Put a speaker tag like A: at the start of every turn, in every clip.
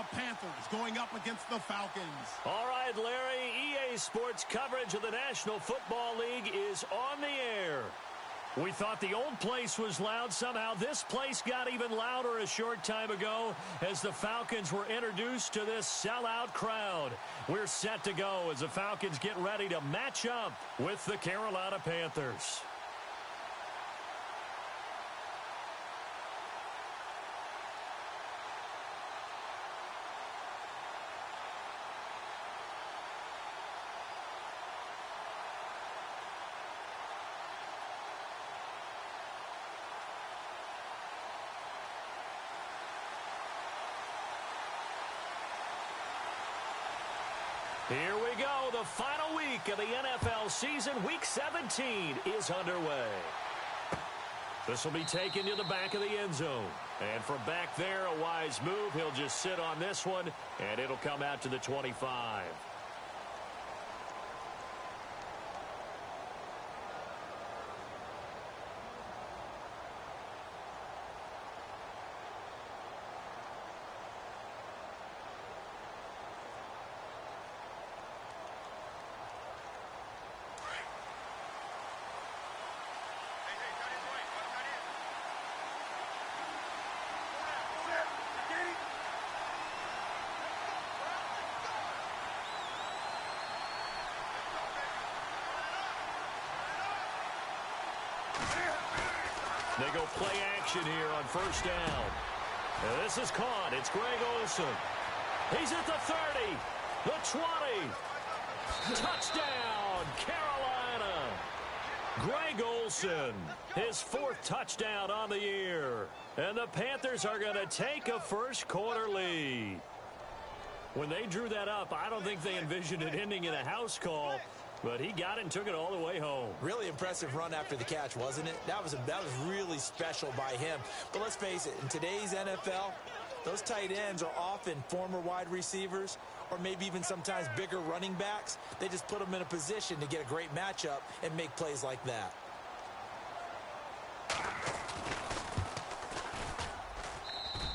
A: The Panthers going up against the Falcons.
B: All right, Larry, EA Sports coverage of the National Football League is on the air. We thought the old place was loud. Somehow this place got even louder a short time ago as the Falcons were introduced to this sellout crowd. We're set to go as the Falcons get ready to match up with the Carolina Panthers. Here we go. The final week of the NFL season. Week 17 is underway. This will be taken to the back of the end zone. And from back there, a wise move. He'll just sit on this one, and it'll come out to the 25. They go play action here on first down. And this is caught. It's Greg Olsen. He's at the 30, the 20. Touchdown, Carolina. Greg Olsen, his 4th touchdown on the year. And the Panthers are going to take a first-quarter lead. When they drew that up, I don't think they envisioned it ending in a house call. But he got it and took it all the way home.
C: Really impressive run after the catch, wasn't it? That was really special by him. But let's face it, in today's NFL, those tight ends are often former wide receivers or maybe even sometimes bigger running backs. They just put them in a position to get a great matchup and make plays like that.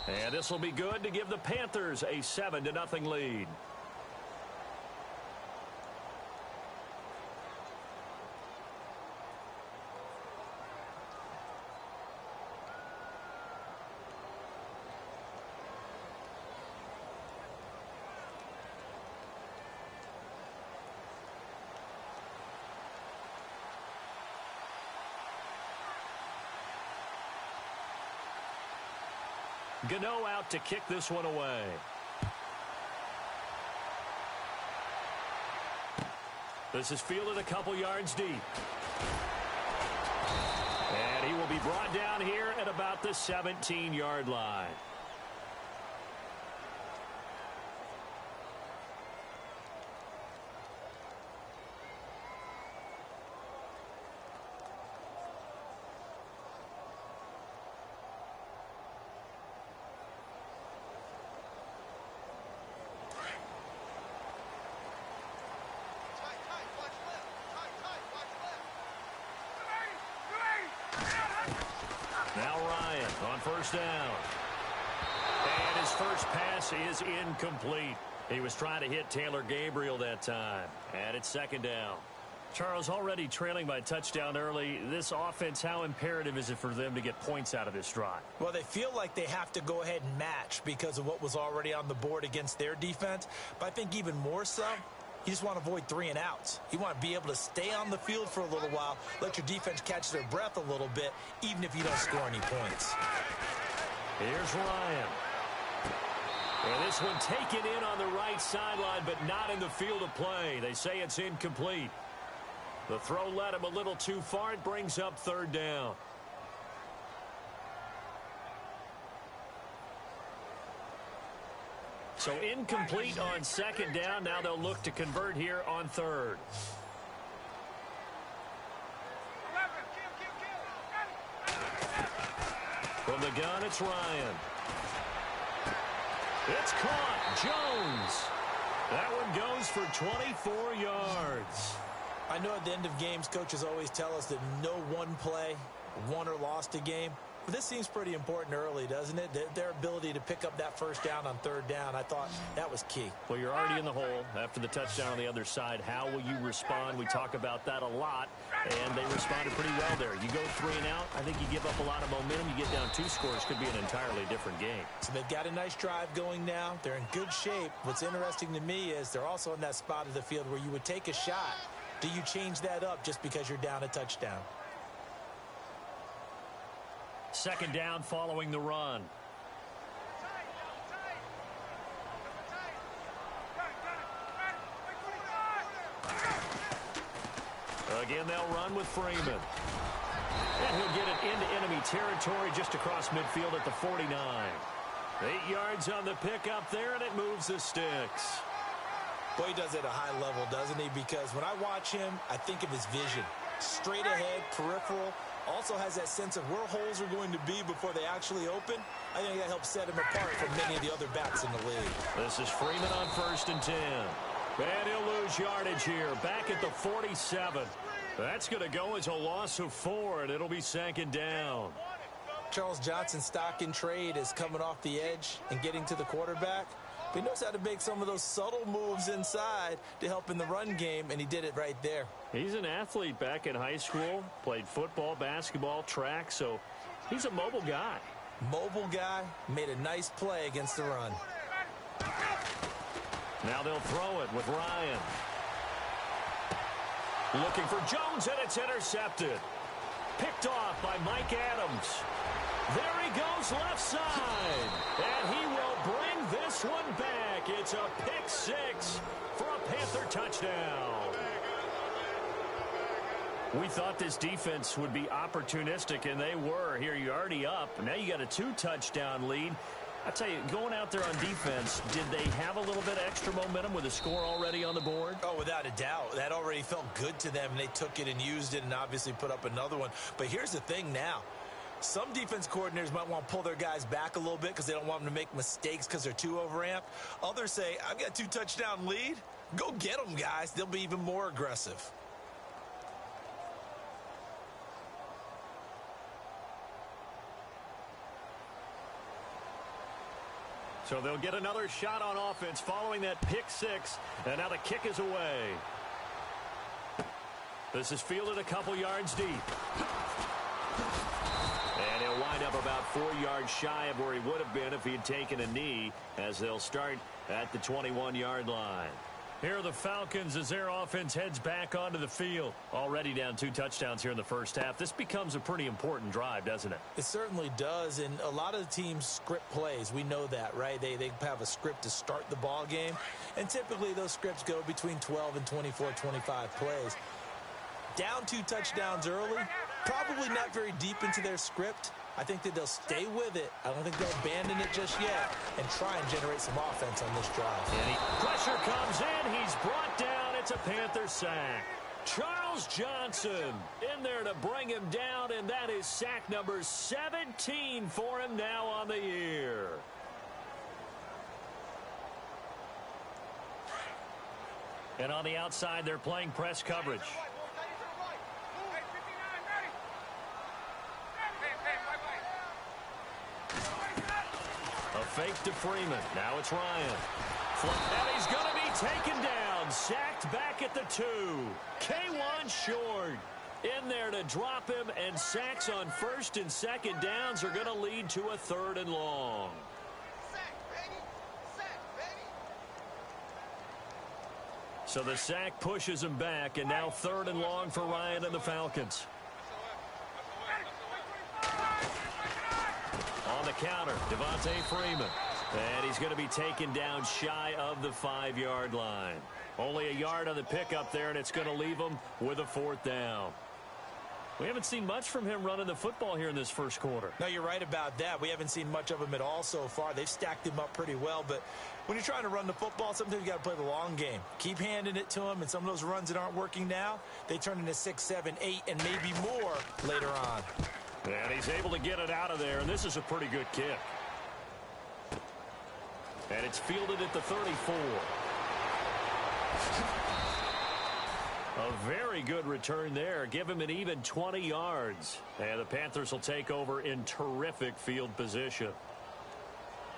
B: And this will be good to give the Panthers a 7-0 lead. Gano out to kick this one away. This is fielded a couple yards deep. And he will be brought down here at about the 17-yard line. First down. And his first pass is incomplete. He was trying to hit Taylor Gabriel that time. And it's 2nd down. Charles, already trailing by touchdown early. This offense, how imperative is it for them to get points out of this drive?
C: Well, they feel like they have to go ahead and match because of what was already on the board against their defense. But I think even more so, you just want to avoid 3 and outs. You want to be able to stay on the field for a little while, let your defense catch their breath a little bit, even if you don't score any points.
B: Here's Ryan. And this one taken in on the right sideline, but not in the field of play. They say it's incomplete. The throw led him a little too far. It brings up 3rd down. So incomplete on 2nd down. Now they'll look to convert here on 3rd. From the gun, it's Ryan. It's caught. Jones. That one goes for 24 yards.
C: I know at the end of games, coaches always tell us that no one play won or lost a game. But this seems pretty important early, doesn't it? Their ability to pick up that first down on third down, I thought that was key.
B: Well, you're already in the hole after the touchdown on the other side. How will you respond? We talk about that a lot, and they responded pretty well there. You go 3 and out, I think you give up a lot of momentum. You get down 2 scores, could be an entirely different game.
C: So they've got a nice drive going now. They're in good shape. What's interesting to me is they're also in that spot of the field where you would take a shot. Do you change that up just because you're down a touchdown?
B: Second down following the run. Again, they'll run with Freeman. And he'll get it into enemy territory just across midfield at the 49. 8 yards on the pickup there, and it moves the sticks.
C: Boy, he does it at a high level, doesn't he? Because when I watch him, I think of his vision. Straight ahead, peripheral. Also has that sense of where holes are going to be before they actually open. I think that helps set him apart from many of the other backs in the league.
B: This is Freeman on 1st and 10. And he'll lose yardage here. Back at the 47. That's going to go as a loss of 4, and it'll be 2nd down.
C: Charles Johnson's stock in trade is coming off the edge and getting to the quarterback. But he knows how to make some of those subtle moves inside to help in the run game, and he did it right there.
B: He's an athlete back in high school, played football, basketball, track, so he's a mobile guy.
C: Mobile guy, made a nice play against the run.
B: Now they'll throw it with Ryan. Looking for Jones, and it's intercepted. Picked off by Mike Adams. There he goes left side. And he will bring this one back. It's a pick 6 for a Panther touchdown. We thought this defense would be opportunistic, and they were. Here you're already up. Now you got a 2-touchdown lead. I tell you, going out there on defense, did they have a little bit of extra momentum with a score already on the board?
C: Oh, without a doubt. That already felt good to them, and they took it and used it and obviously put up another one. But here's the thing now. Some defense coordinators might want to pull their guys back a little bit because they don't want them to make mistakes because they're too overamped. Others say, I've got a 2-touchdown lead. Go get them, guys. They'll be even more aggressive.
B: So they'll get another shot on offense following that pick 6. And now the kick is away. This is fielded a couple yards deep. And he'll wind up about 4 yards shy of where he would have been if he had taken a knee, as they'll start at the 21-yard line. Here are the Falcons as their offense heads back onto the field. Already down 2 touchdowns here in the first half. This becomes a pretty important drive, doesn't it?
C: It certainly does, and a lot of the teams script plays. We know that, right? They have a script to start the ball game, and typically those scripts go between 12 and 24, 25 plays. Down 2 touchdowns early, probably not very deep into their script. I think that they'll stay with it. I don't think they'll abandon it just yet and try and generate some offense on this drive.
B: And pressure comes in. He's brought down. It's a Panther sack. Charles Johnson in there to bring him down, and that is sack number 17 for him now on the year. And on the outside, they're playing press coverage. A fake to Freeman. Now it's Ryan. And he's going to be taken down. Sacked back at the 2. K1 short. In there to drop him, and sacks on 1st and 2nd downs are going to lead to a 3rd and long. So the sack pushes him back, and now 3rd and long for Ryan and the Falcons. On the counter, Devontae Freeman. And he's going to be taken down shy of the 5-yard line. Only a yard on the pickup there, and it's going to leave him with a 4th down. We haven't seen much from him running the football here in this first quarter.
C: No, you're right about that. We haven't seen much of him at all so far. They've stacked him up pretty well, but when you're trying to run the football, sometimes you got to play the long game. Keep handing it to him, and some of those runs that aren't working now, they turn into 6, 7, 8, and maybe more later on.
B: And he's able to get it out of there, and this is a pretty good kick. And it's fielded at the 34. A very good return there. Give him an even 20 yards. And the Panthers will take over in terrific field position.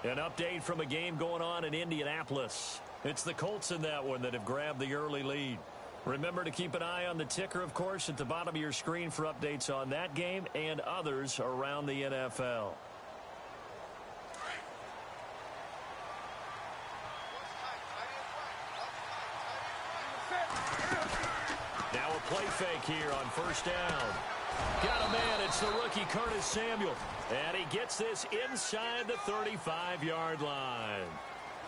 B: An update from a game going on in Indianapolis. It's the Colts in that one that have grabbed the early lead. Remember to keep an eye on the ticker, of course, at the bottom of your screen for updates on that game and others around the NFL. Now a play fake here on first down. Got a man. It's the rookie Curtis Samuel. And he gets this inside the 35-yard line.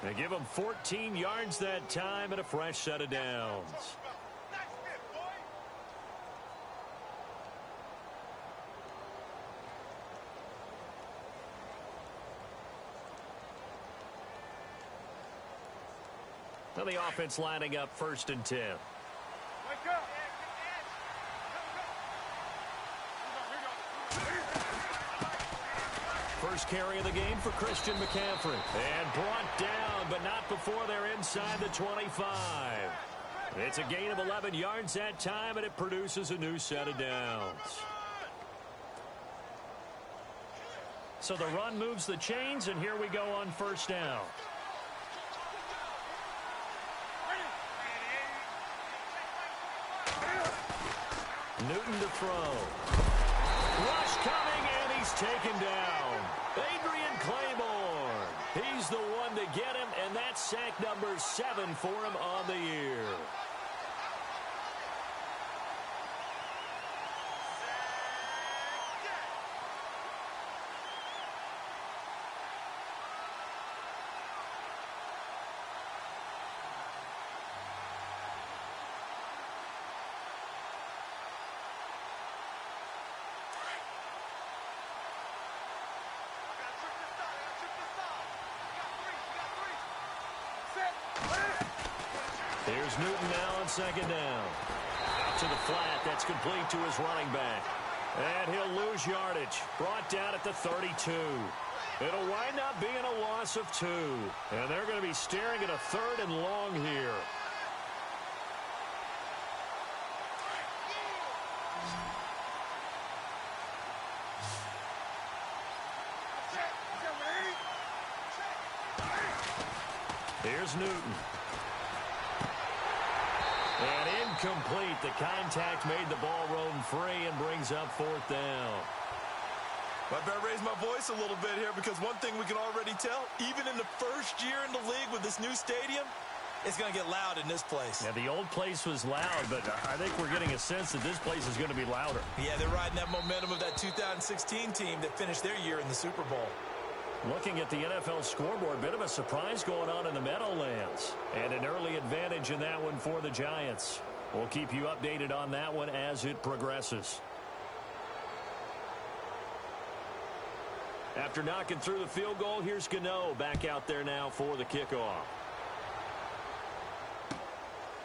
B: They give him 14 yards that time and a fresh set of downs. Now the offense lining up 1st and 10. First carry of the game for Christian McCaffrey. And brought down, but not before they're inside the 25. It's a gain of 11 yards that time, and it produces a new set of downs. So the run moves the chains, and here we go on first down. Newton to throw. Rush coming, and he's taken down. Adrian Claiborne. He's the one to get him, and that's sack number 7 for him on the year. Here's Newton now on second down. Out to the flat. That's complete to his running back. And he'll lose yardage. Brought down at the 32. It'll wind up being a loss of 2. And they're going to be staring at a 3rd and long here. Here's Newton. And incomplete. The contact made the ball roam free and brings up 4th down.
C: I better raise my voice a little bit here because one thing we can already tell, even in the first year in the league with this new stadium, it's going to get loud in this place.
B: Yeah, the old place was loud, but I think we're getting a sense that this place is going to be louder.
C: Yeah, they're riding that momentum of that 2016 team that finished their year in the Super Bowl.
B: Looking at the NFL scoreboard, bit of a surprise going on in the Meadowlands. And an early advantage in that one for the Giants. We'll keep you updated on that one as it progresses. After knocking through the field goal, here's Gano back out there now for the kickoff.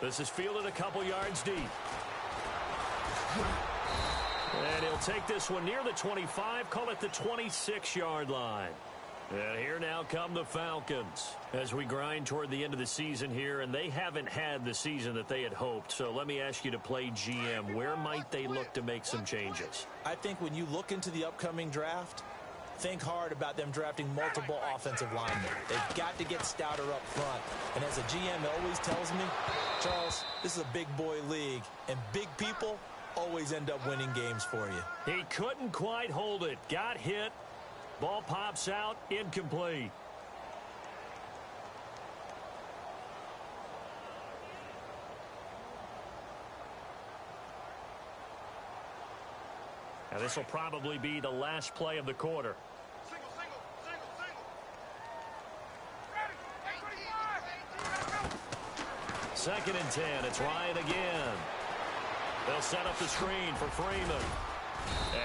B: This is fielded a couple yards deep. And he'll take this one near the 25, call it the 26-yard line. And here now come the Falcons as we grind toward the end of the season here, and they haven't had the season that they had hoped. So let me ask you to play GM. Where might they look to make some changes?
C: I think when you look into the upcoming draft, think hard about them drafting multiple offensive linemen. They've got to get stouter up front. And as a GM always tells me, Charles, this is a big boy league, and big people always end up winning games for you.
B: He couldn't quite hold it. Got hit. Ball pops out. Incomplete. Now this will probably be the last play of the quarter.
A: Single.
B: 2nd and 10. It's Ryan again. They'll set up the screen for Freeman.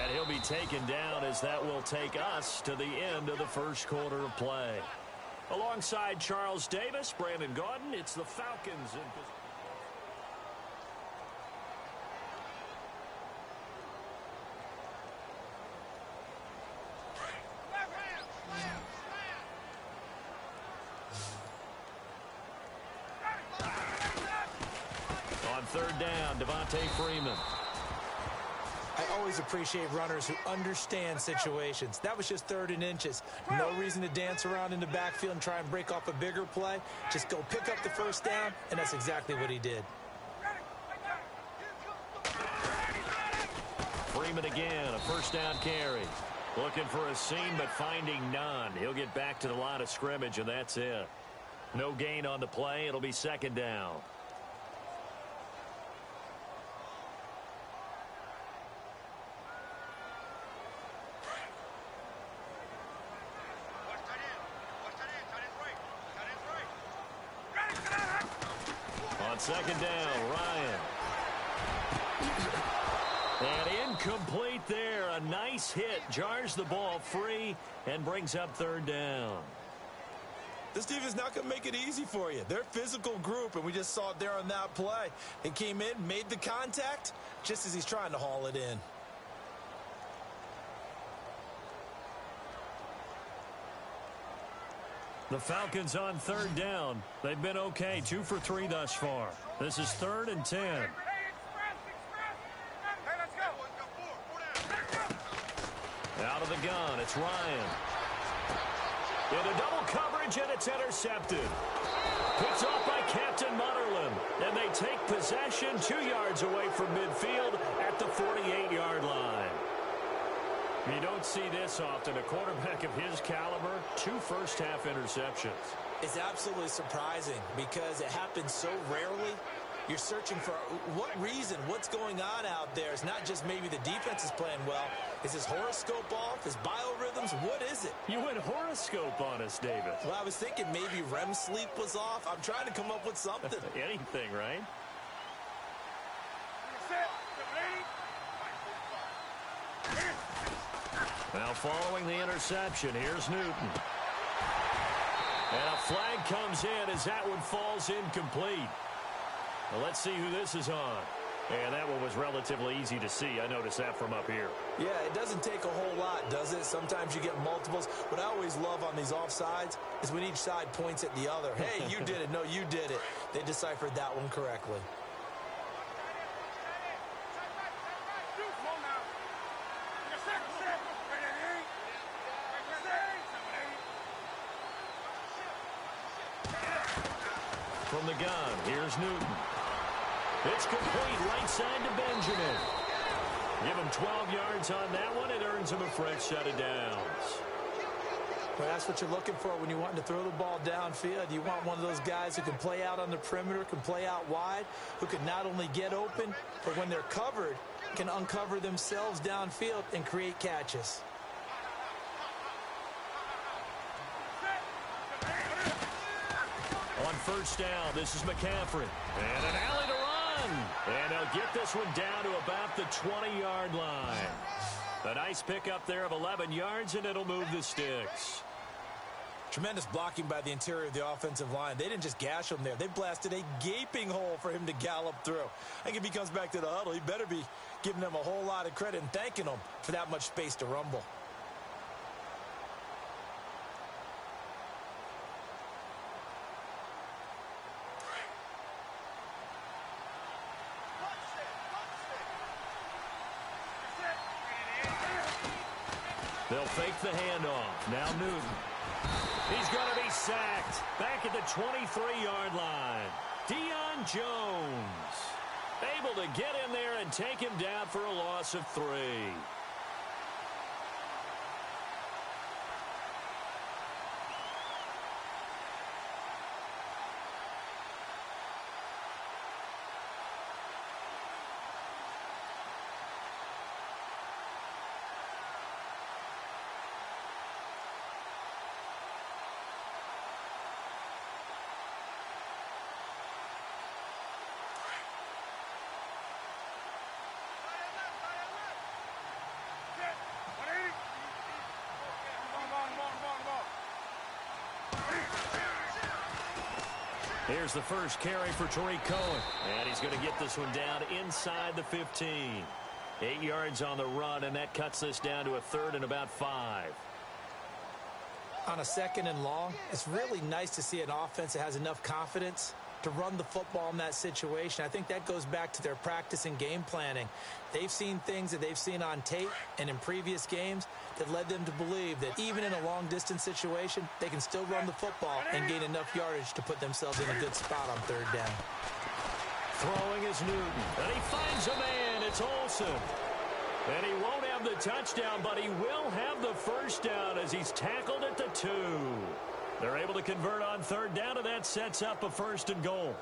B: And he'll be taken down as that will take us to the end of the first quarter of play. Alongside Charles Davis, Brandon Gaudin, it's the Falcons in position. third down, Devontae Freeman.
C: I always appreciate runners who understand situations. That was just 3rd and inches. No reason to dance around in the backfield and try and break off a bigger play. Just go pick up the first down, and that's exactly what he did.
B: Freeman again, a first down carry. Looking for a seam, but finding none. He'll get back to the line of scrimmage, and that's it. No gain on the play. It'll be 2nd down. On 2nd down, Ryan. And incomplete there. A nice hit. Jars the ball free and brings up 3rd down.
C: This defense not going to make it easy for you. They're a physical group, and we just saw it there on that play. He came in, made the contact, just as he's trying to haul it in.
B: The Falcons on 3rd down. They've been okay. 2 for 3 thus far. This is 3rd and 10. Out of the gun, it's Ryan. Into double coverage, and it's intercepted. Picked off by Captain Mutterland. And they take possession 2 yards away from midfield at the 48-yard line. You don't see this often. A quarterback of his caliber, 2 first-half interceptions.
C: It's absolutely surprising because it happens so rarely. You're searching for what reason, what's going on out there. It's not just maybe the defense is playing well. Is his horoscope off? His biorhythms? What is it?
B: You went horoscope on us, David.
C: Well, I was thinking maybe REM sleep was off. I'm trying to come up with something.
B: Anything, right? Now following the interception, here's Newton. And a flag comes in as that one falls incomplete. Well, let's see who this is on. And that one was relatively easy to see. I noticed that from up here.
C: Yeah, it doesn't take a whole lot, does it? Sometimes you get multiples. What I always love on these offsides is when each side points at the other. Hey, you did it. No, you did it. They deciphered that one correctly.
B: From the gun, here's Newton. It's complete right side to Benjamin. Give him 12 yards on that one. It earns him a fresh set of downs.
C: Well, that's what you're looking for when you want to throw the ball downfield. You want one of those guys who can play out on the perimeter, can play out wide, who can not only get open, but when they're covered, can uncover themselves downfield and create catches.
B: On first down, this is McCaffrey. And an alley to run. And they'll get this one down to about the 20-yard line. A nice pickup there of 11 yards, and it'll move the sticks.
C: Tremendous blocking by the interior of the offensive line. They didn't just gash him there. They blasted a gaping hole for him to gallop through. I think if he comes back to the huddle, he better be giving them a whole lot of credit and thanking them for that much space to rumble.
B: They'll fake the handoff. Now Newton. He's going to be sacked. Back at the 23-yard line. Deion Jones able to get in there and take him down for a loss of 3. Here's the first carry for Tariq Cohen. And he's going to get this one down inside the 15. 8 yards on the run, and that cuts this down to a 3rd and about 5.
C: On a 2nd and long, it's really nice to see an offense that has enough confidence to run the football in that situation. I think that goes back to their practice and game planning. They've seen things that they've seen on tape and in previous games that led them to believe that even in a long-distance situation, they can still run the football and gain enough yardage to put themselves in a good spot on third down.
B: Throwing is Newton, and he finds a man. It's Olsen. And he won't have the touchdown, but he will have the first down as he's tackled at the 2. They're able to convert on third down, and that sets up a 1st and goal.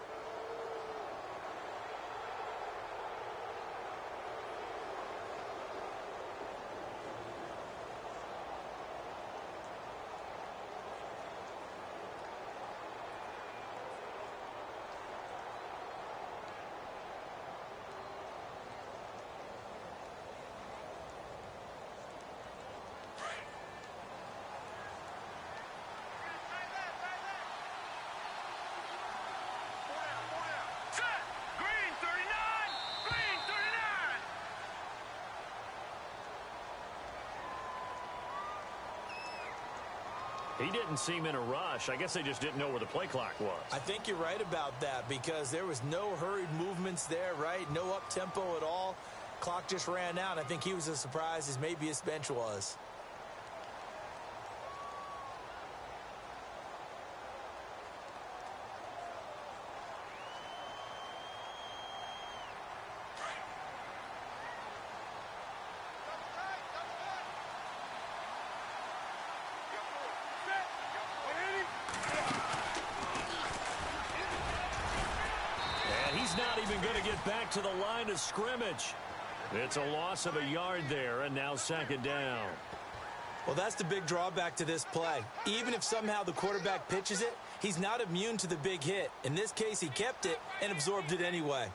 B: He didn't seem in a rush. I guess they just didn't know where the play clock was.
C: I think you're right about that because there was no hurried movements there, right? No up-tempo at all. Clock just ran out. I think he was as surprised as maybe his bench was.
B: He's not even going to get back to the line of scrimmage. It's a loss of a yard there, and now 2nd down.
C: Well, that's the big drawback to this play. Even if somehow the quarterback pitches it, he's not immune to the big hit. In this case, he kept it and absorbed it anyway.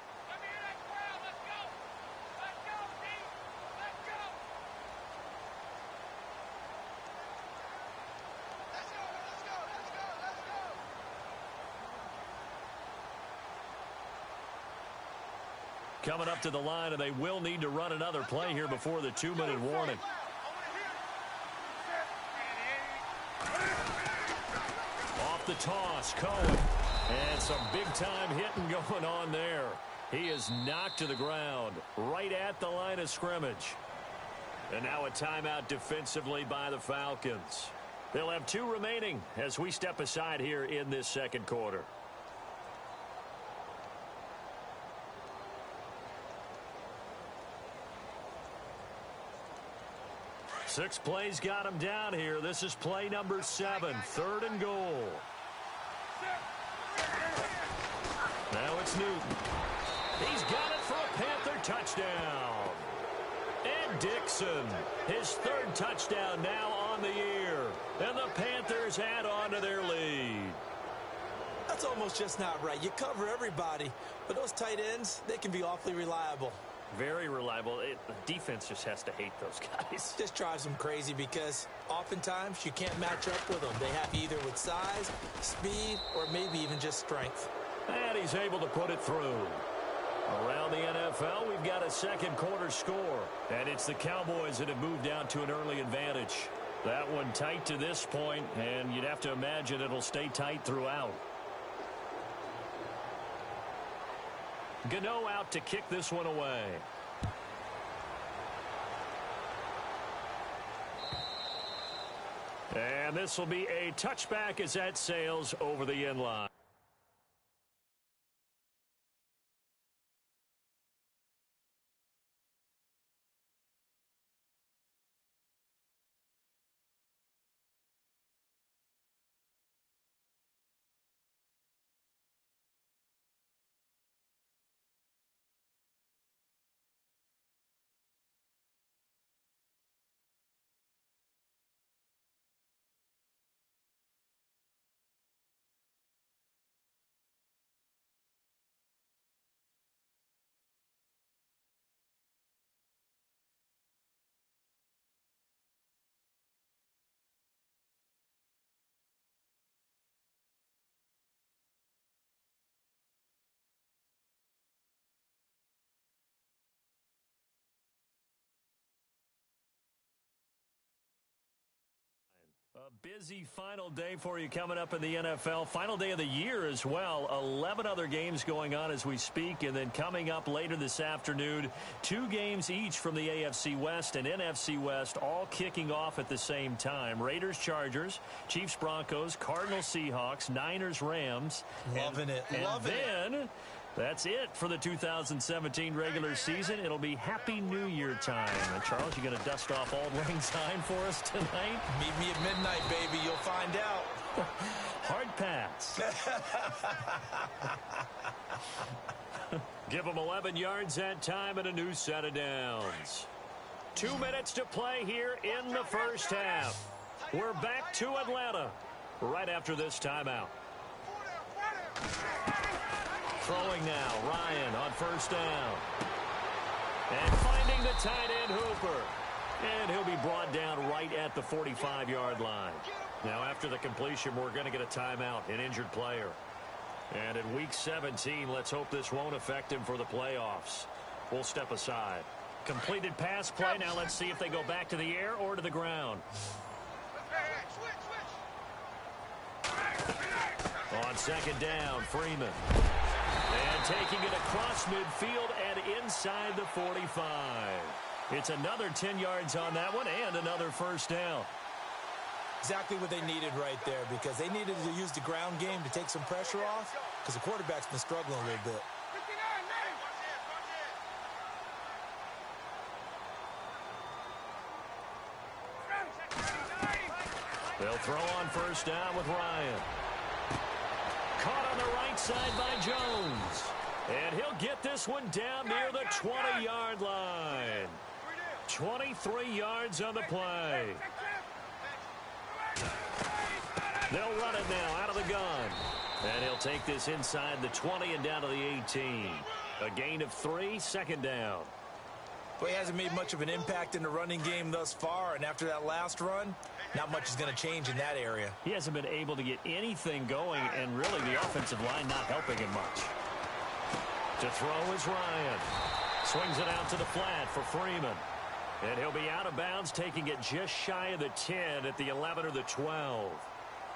B: Coming up to the line, and they will need to run another play here before the 2-minute warning. Off the toss, Cohen. And some big-time hitting going on there. He is knocked to the ground right at the line of scrimmage. And now a timeout defensively by the Falcons. They'll have 2 remaining as we step aside here in this 2nd quarter. 6 plays got him down here. This is play number 7, 3rd and goal. Now it's Newton. He's got it for a Panther touchdown. And Dixon, his 3rd touchdown now on the year. And the Panthers add on to their lead.
C: That's almost just not right. You cover everybody, but those tight ends, they can be awfully reliable.
B: Very reliable. The defense just has to hate those guys.
C: This drives them crazy because oftentimes you can't match up with them. They have either with size, speed, or maybe even just strength.
B: And he's able to put it through. Around the NFL, we've got a 2nd quarter score. And it's the Cowboys that have moved out to an early advantage. That one tight to this point, and you'd have to imagine it'll stay tight throughout. Gano out to kick this one away. And this will be a touchback as that sails over the end line. A busy final day for you coming up in the NFL. Final day of the year as well. 11 other games going on as we speak. And then coming up later this afternoon, 2 games each from the AFC West and NFC West, all kicking off at the same time. Raiders, Chargers, Chiefs, Broncos, Cardinals, Seahawks, Niners, Rams.
C: Loving it.
B: Loving it. That's it for the 2017 regular season. It'll be Happy New Year time. And Charles, you going to dust off Auld Lang Syne for us tonight?
C: Meet me at midnight, baby. You'll find out.
B: Hard pass. Give them 11 yards that time and a new set of downs. 2 minutes to play here in the first half. We're back to Atlanta right after this timeout. Throwing now, Ryan on first down. And finding the tight end, Hooper. And he'll be brought down right at the 45-yard line. Now, after the completion, we're going to get a timeout, an injured player. And in Week 17, let's hope this won't affect him for the playoffs. We'll step aside. Completed pass play. Now let's see if they go back to the air or to the ground. On second down, Freeman. And taking it across midfield and inside the 45. It's another 10 yards on that one and another first down.
C: Exactly what they needed right there, because they needed to use the ground game to take some pressure off, because the quarterback's been struggling a little bit.
B: They'll throw on first down with Ryan. Caught on the right side by Jones. And he'll get this one down near the 20-yard line. 23 yards on the play. They'll run it now out of the gun. And he'll take this inside the 20 and down to the 18. A gain of 3, second down.
C: Well, he hasn't made much of an impact in the running game thus far, and after that last run, not much is going to change in that area.
B: He hasn't been able to get anything going, and really the offensive line not helping him much. To throw is Ryan. Swings it out to the flat for Freeman. And he'll be out of bounds, taking it just shy of the 10 at the 11 or the 12.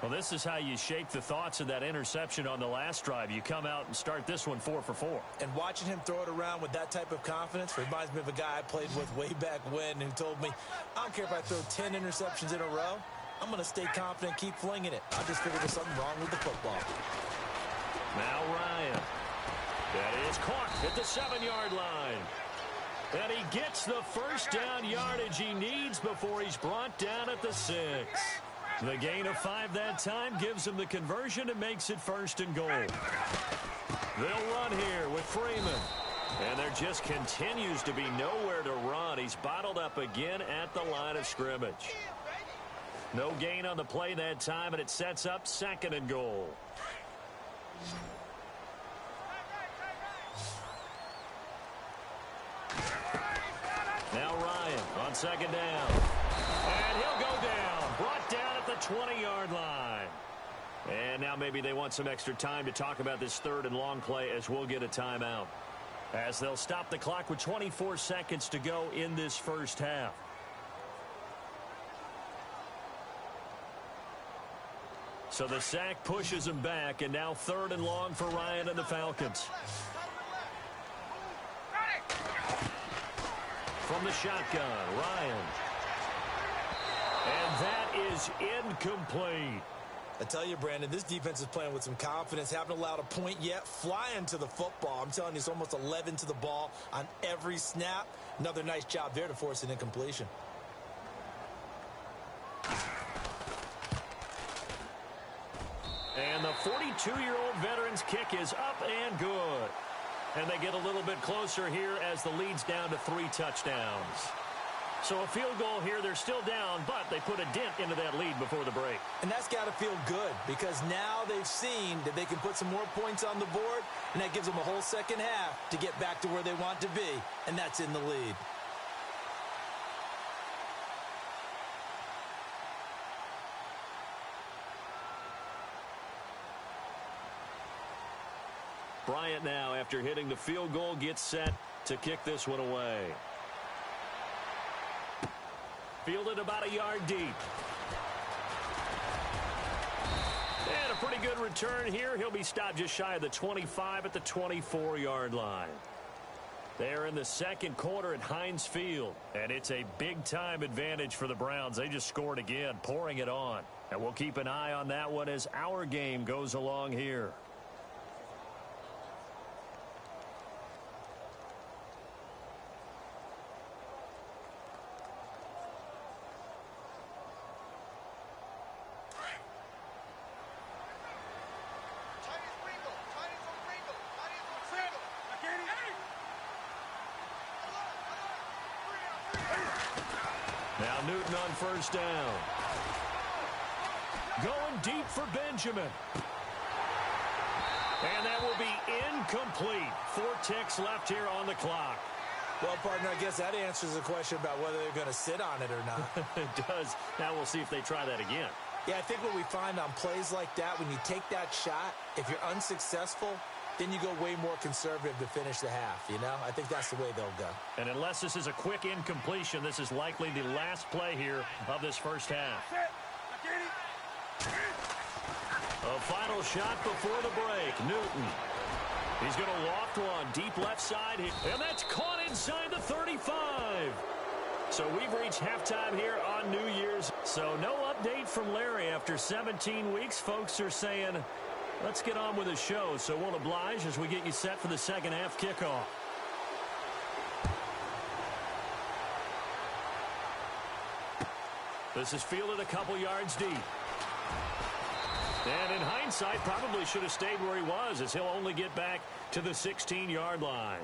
B: Well, this is how you shake the thoughts of that interception on the last drive. You come out and start this one 4 for 4.
C: And watching him throw it around with that type of confidence reminds me of a guy I played with way back when who told me, I don't care if I throw 10 interceptions in a row. I'm going to stay confident, keep flinging it. I just figured there's something wrong with the football.
B: Now Ryan. That is caught at the 7-yard line. And he gets the first down yardage he needs before he's brought down at the 6. The gain of 5 that time gives him the conversion and makes it 1st and goal. They'll run here with Freeman. And there just continues to be nowhere to run. He's bottled up again at the line of scrimmage. No gain on the play that time, and it sets up 2nd and goal. Now Ryan on 2nd down. And he'll go down. Brought down at the 20-yard line. And now maybe they want some extra time to talk about this 3rd and long play as we'll get a timeout. As they'll stop the clock with 24 seconds to go in this first half. So the sack pushes him back, and now 3rd and long for Ryan and the Falcons. From the shotgun, Ryan. And that is incomplete.
C: I tell you, Brandon, this defense is playing with some confidence. Haven't allowed a point yet. Flying to the football. I'm telling you, it's almost 11 to the ball on every snap. Another nice job there to force an incompletion.
B: And the 42-year-old veteran's kick is up and good. And they get a little bit closer here as the lead's down to 3 touchdowns. So a field goal here, they're still down, but they put a dent into that lead before the break.
C: And that's got to feel good, because now they've seen that they can put some more points on the board, and that gives them a whole second half to get back to where they want to be, and that's in the lead.
B: Bryant now, after hitting the field goal, gets set to kick this one away. Fielded about a yard deep. pretty good return here. He'll be stopped just shy of the 25 at the 24-yard line. They're in the second quarter at Heinz Field, and it's a big-time advantage for the Browns. They just scored again, pouring it on. And we'll keep an eye on that one as our game goes along here. Now Newton on first down. Going deep for Benjamin. And that will be incomplete. 4 ticks left here on the clock.
C: Well, partner, I guess that answers the question about whether they're going to sit on it or not.
B: It does. Now we'll see if they try that again.
C: Yeah, I think what we find on plays like that, when you take that shot, if you're unsuccessful, then you go way more conservative to finish the half, you know? I think that's the way they'll go.
B: And unless this is a quick incompletion, this is likely the last play here of this first half. A final shot before the break. Newton. He's going to loft one deep left side. And that's caught inside the 35. So we've reached halftime here on New Year's. So no update from Larry after 17 weeks. Folks are saying, let's get on with the show. So we'll oblige as we get you set for the second half kickoff. This is fielded a couple yards deep. And in hindsight, probably should have stayed where he was, as he'll only get back to the 16-yard line.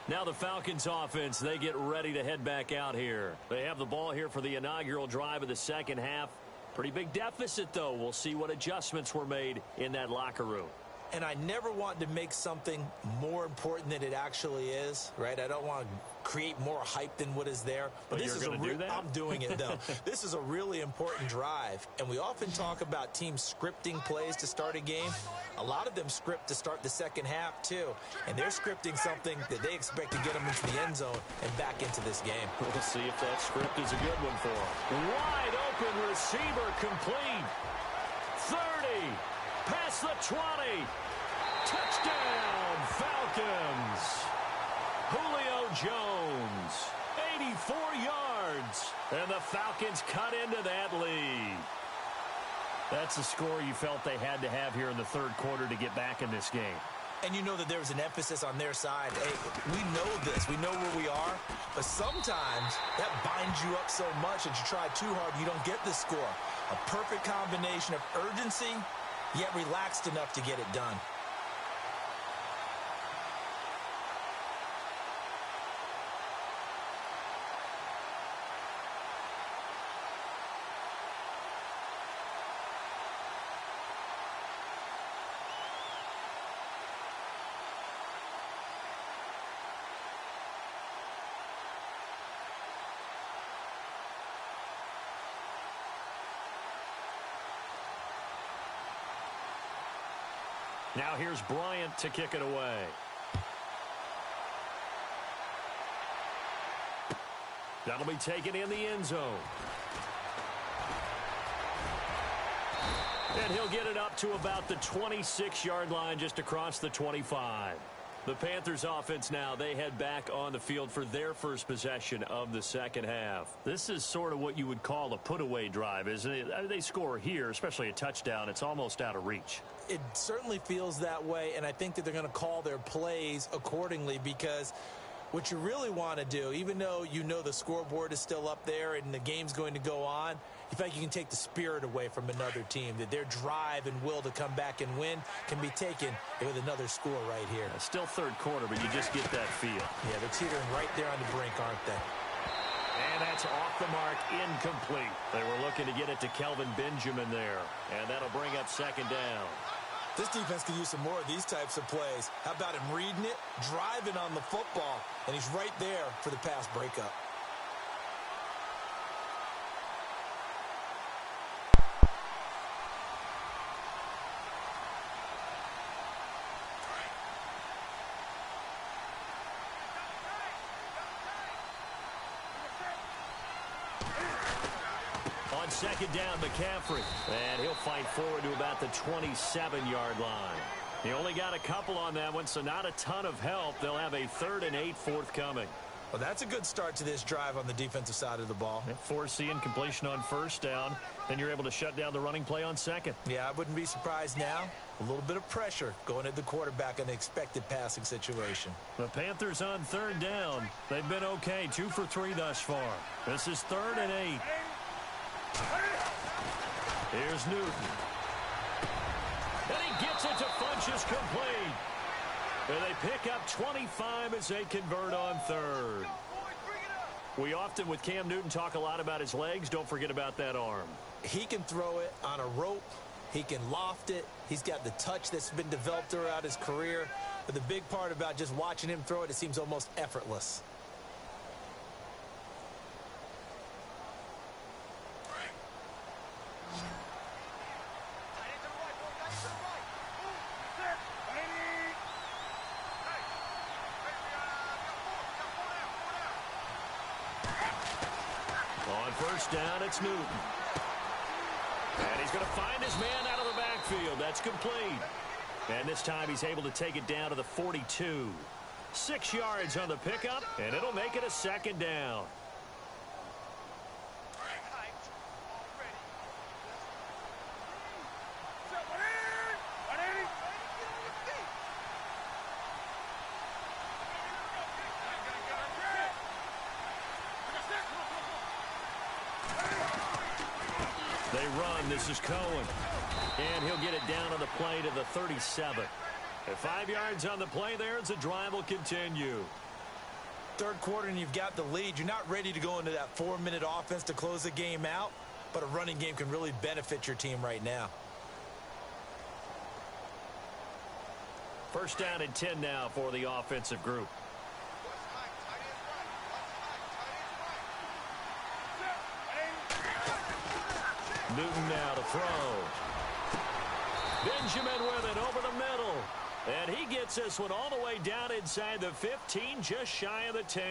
B: Now the Falcons offense, they get ready to head back out here. They have the ball here for the inaugural drive of the second half. Pretty big deficit, though. We'll see what adjustments were made in that locker room.
C: And I never want to make something more important than it actually is, right? I don't want to create more hype than what is there.
B: But this is do that?
C: I'm doing it, though. This is a really important drive. And we often talk about teams scripting plays to start a game. A lot of them script to start the second half, too. And they're scripting something that they expect to get them into the end zone and back into this game.
B: We'll see if that script is a good one for them. Wide open receiver complete. 30. Past the 20. Touchdown, Falcons. Julio Jones, 84 yards. And the Falcons cut into that lead. That's the score you felt they had to have here in the third quarter to get back in this game.
C: And you know that there was an emphasis on their side. Hey, we know this. We know where we are. But sometimes that binds you up so much that you try too hard, you don't get the score. A perfect combination of urgency, yet relaxed enough to get it done.
B: Now here's Bryant to kick it away. That'll be taken in the end zone. And he'll get it up to about the 26-yard line, just across the 25. The Panthers offense now, they head back on the field for their first possession of the second half. This is sort of what you would call a put-away drive, isn't it? They score here, especially a touchdown. It's almost out of reach.
C: It certainly feels that way, and I think that they're going to call their plays accordingly, because what you really want to do, even though you know the scoreboard is still up there and the game's going to go on, you feel like you can take the spirit away from another team, that their drive and will to come back and win can be taken with another score right here.
B: Still third quarter, but you just get that feel.
C: Yeah, they're teetering right there on the brink, aren't they?
B: And that's off the mark, incomplete. They were looking to get it to Kelvin Benjamin there, and that'll bring up second down.
C: This defense could use some more of these types of plays. How about him reading it, driving on the football, and he's right there for the pass breakup.
B: On On second down, McCaffrey. And he'll fight forward to about the 27-yard line. He only got a couple on that one, so not a ton of help. They'll have a 3rd and 8 forthcoming.
C: Well, that's a good start to this drive on the defensive side of the ball.
B: Foreseeing completion on first down. Then you're able to shut down the running play on second.
C: Yeah, I wouldn't be surprised now. A little bit of pressure going at the quarterback in the expected passing situation.
B: The Panthers on 3rd down. They've been okay, 2 for 3 thus far. This is 3rd and 8. Here's Newton. And he gets it to Funchess complete. And they pick up 25 as they convert on 3rd. We often, with Cam Newton, talk a lot about his legs. Don't forget about that arm.
C: He can throw it on a rope. He can loft it. He's got the touch that's been developed throughout his career. But the big part about just watching him throw it, it seems almost effortless.
B: First down, it's Newton. And he's going to find his man out of the backfield. That's complete. And this time he's able to take it down to the 42. 6 yards on the pickup, and it'll make it a 2nd down. They run. This is Cohen. And he'll get it down on the play to the 37. At 5 yards on the play there, the drive will continue.
C: 3rd quarter and you've got the lead. You're not ready to go into that 4-minute offense to close the game out, but a running game can really benefit your team right now.
B: First down and 10 now for the offensive group. Newton now to throw. Benjamin with it over the middle. And he gets this one all the way down inside the 15, just shy of the 10.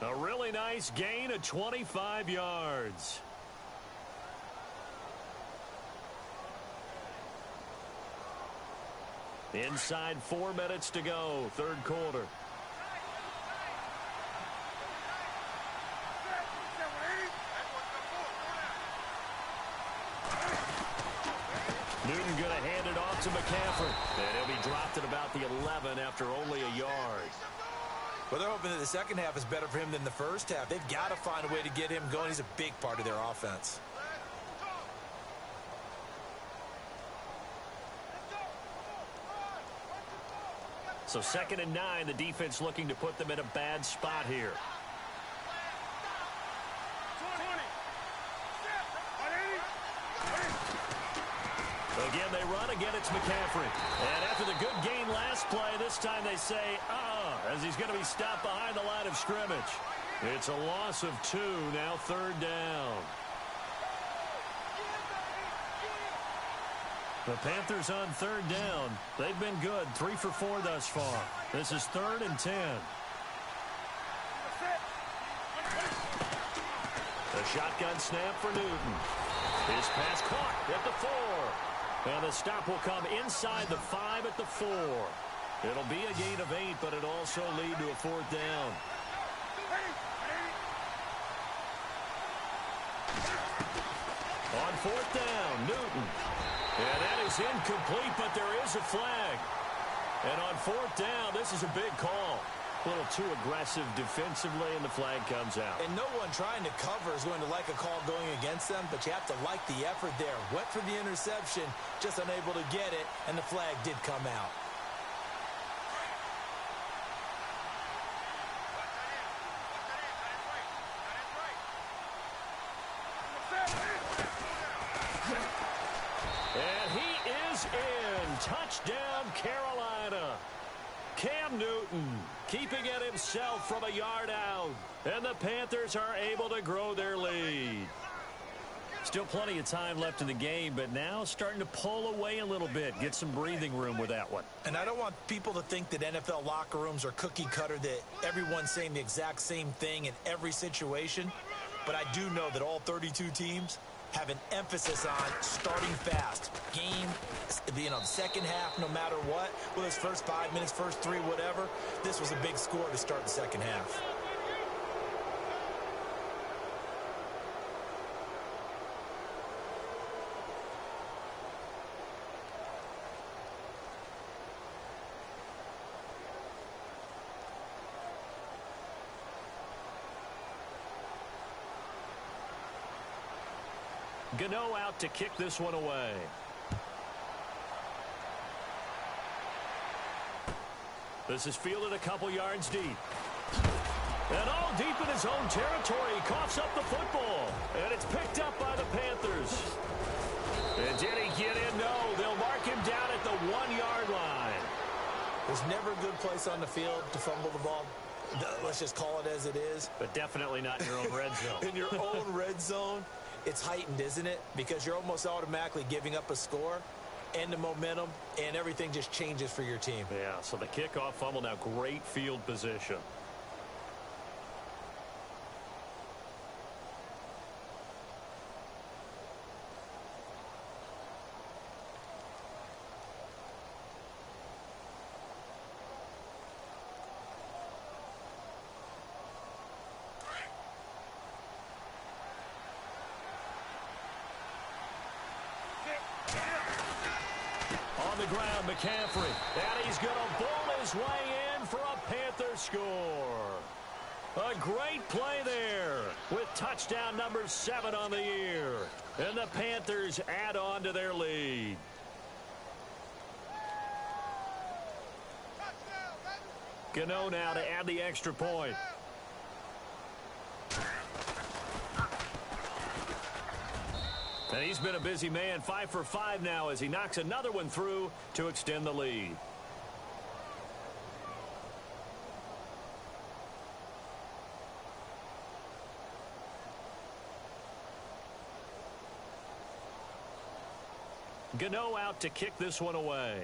B: A really nice gain of 25 yards. Inside 4 minutes to go, 3rd quarter. Newton going to hand it off to McCaffrey. And he'll be dropped at about the 11 after only a yard.
C: Well, they're hoping that the second half is better for him than the first half. They've got to find a way to get him going. He's a big part of their offense.
B: So 2nd and 9, the defense looking to put them in a bad spot here. Again, they run. Again, it's McCaffrey. And after the good gain last play, this time they say, as he's going to be stopped behind the line of scrimmage. It's a loss of 2, now 3rd down. The Panthers on 3rd down. They've been good, 3 for 4 thus far. This is 3rd and 10. The shotgun snap for Newton. His pass caught at the 4. And the stop will come inside the 5 at the 4. It'll be a gain of 8, but it'll also lead to a 4th down. On 4th down, Newton. And that is incomplete, but there is a flag. And on 4th down, this is a big call. A little too aggressive defensively, and the flag comes out.
C: And no one trying to cover is going to like a call going against them, but you have to like the effort there. Went for the interception, just unable to get it, and the flag did come out.
B: And he is in. Touchdown, Carolina. Cam Newton keeping it himself from a yard out. And the Panthers are able to grow their lead. Still plenty of time left in the game, but now starting to pull away a little bit. Get some breathing room with that one.
C: And I don't want people to think that NFL locker rooms are cookie cutter, that everyone's saying the exact same thing in every situation. but I do know that all 32 teams have an emphasis on starting fast. Game, the second half, no matter what, whether it's first 5 minutes, first 3, whatever, this was a big score to start the second half.
B: Gano out to kick this one away. This is fielded a couple yards deep. And all deep in his own territory. He coughs up the football. And it's picked up by the Panthers. And did he get in? No. They'll mark him down at the 1-yard line.
C: There's never a good place on the field to fumble the ball. Let's just call it as it is.
B: But definitely not in your own red zone.
C: In your own red zone. It's heightened, isn't it? Because you're almost automatically giving up a score and the momentum, and everything just changes for your team.
B: Yeah, so the kickoff fumble, now great field position. On the ground, McCaffrey. And he's going to bowl his way in for a Panther score. A great play there with touchdown number 7 on the year. And the Panthers add on to their lead. Gano now to add the extra point. And he's been a busy man, 5 for 5 now as he knocks another one through to extend the lead. Gano out to kick this one away.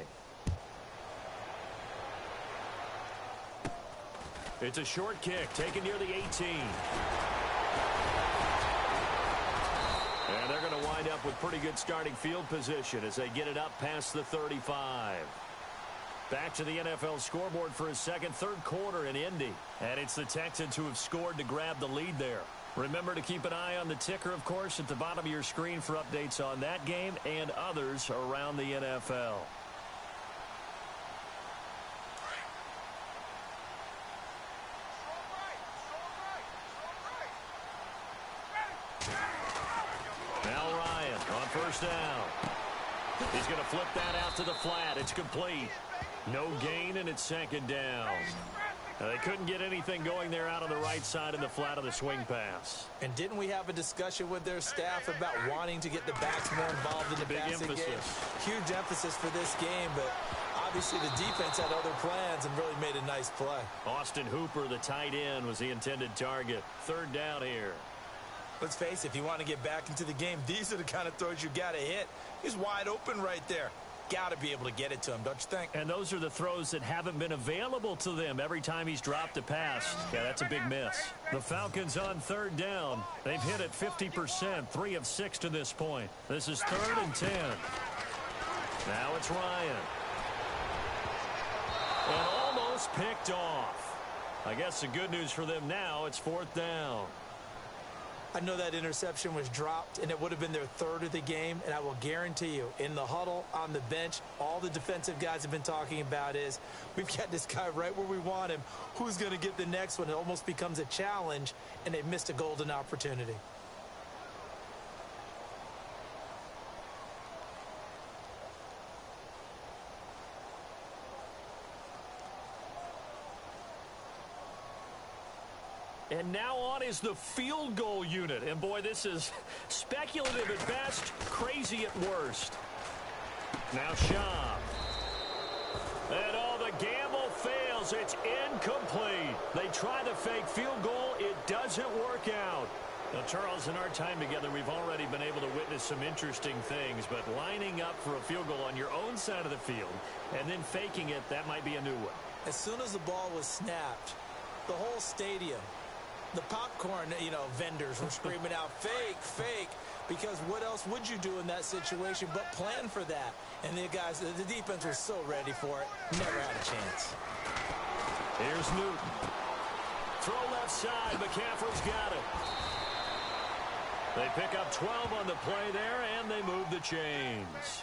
B: It's a short kick taken near the 18. And they're going to wind up with pretty good starting field position as they get it up past the 35. Back to the NFL scoreboard for his third quarter in Indy. And it's the Texans who have scored to grab the lead there. Remember to keep an eye on the ticker, of course, at the bottom of your screen for updates on that game and others around the NFL. Now Ryan on first down. He's going to flip that out to the flat. It's complete. No gain, and it's second down. They couldn't get anything going there out on the right side in the flat of the swing pass.
C: And didn't we have a discussion with their staff about wanting to get the backs more involved in the passing game? Huge emphasis for this game, but obviously the defense had other plans and really made a nice play.
B: Austin Hooper, the tight end, was the intended target. Third down here.
C: Let's face it, if you want to get back into the game, these are the kind of throws you got to hit. He's wide open right there. Got to be able to get it to him, don't you think?
B: And those are the throws that haven't been available to them every time he's dropped a pass. Yeah, that's a big miss. The Falcons on third down. They've hit it 50%, 3 of 6 to this point. This is 3rd and 10. Now it's Ryan. And almost picked off. I guess the good news for them now, it's 4th down.
C: I know that interception was dropped, and it would have been their 3rd of the game, and I will guarantee you, in the huddle, on the bench, all the defensive guys have been talking about is, we've got this guy right where we want him. Who's going to get the next one? It almost becomes a challenge, and they've missed a golden opportunity.
B: And now on is the field goal unit. And, boy, this is speculative at best, crazy at worst. Now Schaub. And, the gamble fails. It's incomplete. They try the fake field goal. It doesn't work out. Now, Charles, in our time together, we've already been able to witness some interesting things. But lining up for a field goal on your own side of the field and then faking it, that might be a new one.
C: As soon as the ball was snapped, the whole stadium the popcorn, vendors were screaming out, fake, fake, because what else would you do in that situation but plan for that? And the defense was so ready for it, never had a chance.
B: Here's Newton. Throw left side, McCaffrey's got it. They pick up 12 on the play there, and they move the chains.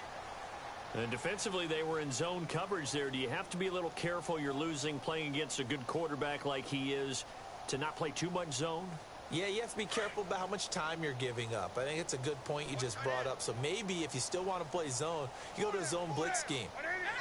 B: And defensively, they were in zone coverage there. Do you have to be a little careful you're losing playing against a good quarterback like he is to not play too much zone?
C: Yeah, you have to be careful about how much time you're giving up. I think it's a good point you just brought up. So maybe if you still want to play zone, you go to a zone blitz scheme.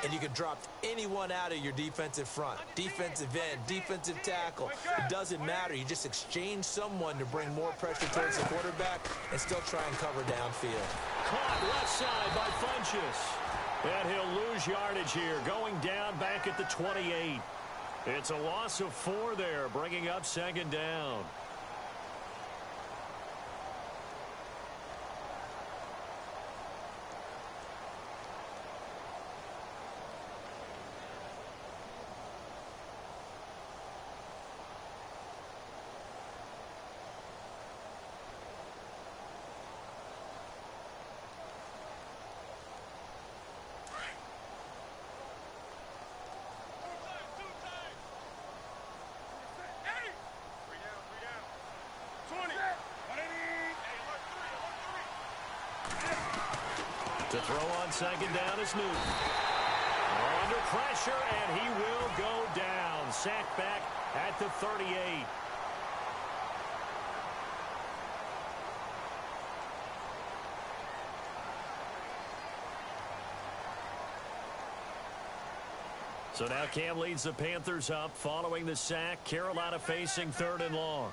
C: And you can drop anyone out of your defensive front. Defensive end, defensive tackle. It doesn't matter. You just exchange someone to bring more pressure towards the quarterback and still try and cover downfield.
B: Caught left side by Funchess. And he'll lose yardage here, going down back at the 28. It's a loss of 4 there, bringing up second down. To throw on second down is Newton. Under pressure, and he will go down. Sacked back at the 38. So now Cam leads the Panthers up following the sack. Carolina facing 3rd and long.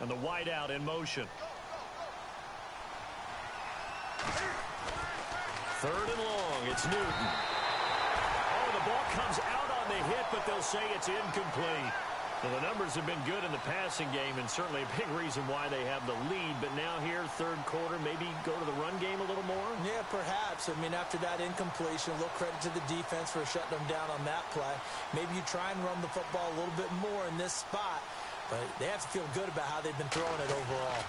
B: And the wideout in motion. 3rd and long. It's Newton. Oh, the ball comes out on the hit, but they'll say it's incomplete. Well, the numbers have been good in the passing game, and certainly a big reason why they have the lead. But now here, 3rd quarter, maybe go to the run game a little more?
C: Yeah, perhaps. I mean, after that incompletion, a little credit to the defense for shutting them down on that play. Maybe you try and run the football a little bit more in this spot. But they have to feel good about how they've been throwing it overall.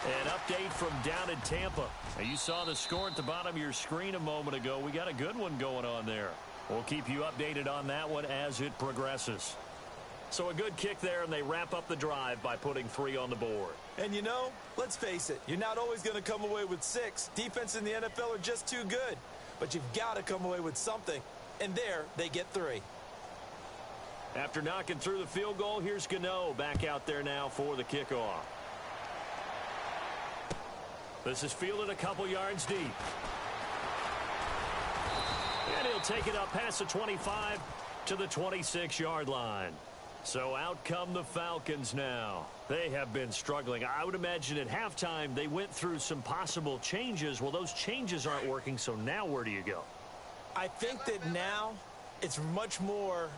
B: An update from down in Tampa. Now, you saw the score at the bottom of your screen a moment ago. We got a good one going on there. We'll keep you updated on that one as it progresses. So a good kick there, and they wrap up the drive by putting 3 on the board.
C: And let's face it, you're not always going to come away with 6. Defense in the NFL are just too good. But you've got to come away with something. And there, they get 3.
B: After knocking through the field goal, here's Gano back out there now for the kickoff. This is fielded a couple yards deep. And he'll take it up past the 25 to the 26-yard line. So out come the Falcons now. They have been struggling. I would imagine at halftime they went through some possible changes. Well, those changes aren't working, so now where do you go?
C: I think that now it's much more